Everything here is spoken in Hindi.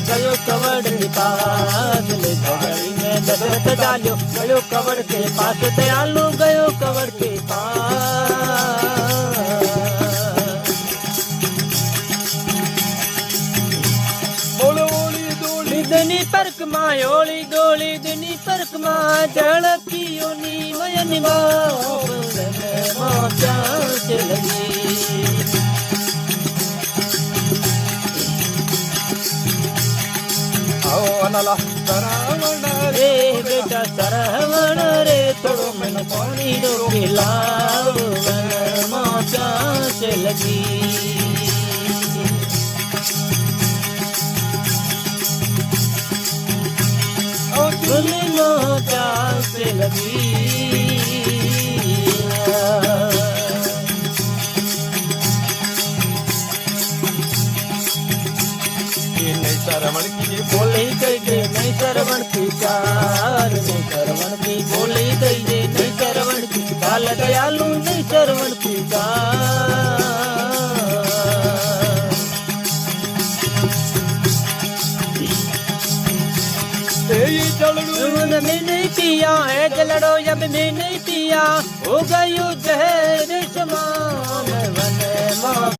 गयो कवड़ के पास, ले गली में दशरथ डालो गयो कवड़ के पास, दयालु गयो कवड़ के पास। दनी परक मां ओली डोली दनी परक मां झड़की ओनी मयनी मां चांस लगी। आओ अनला सरवण रे बेटा सरवण रे थोड़ो मन पानी दो खिलाओ मां चांस लगी। मां चांस लगी। सरवण की बोली गई जे नहीं सरवण की चार, नहीं सरवण की बोली गई जे नहीं सरवण की चाल, दयालु नहीं सरवण की चाल। में नहीं पिया है जलड़ो जब में नहीं पिया, हो गयो जहर समान वन मां।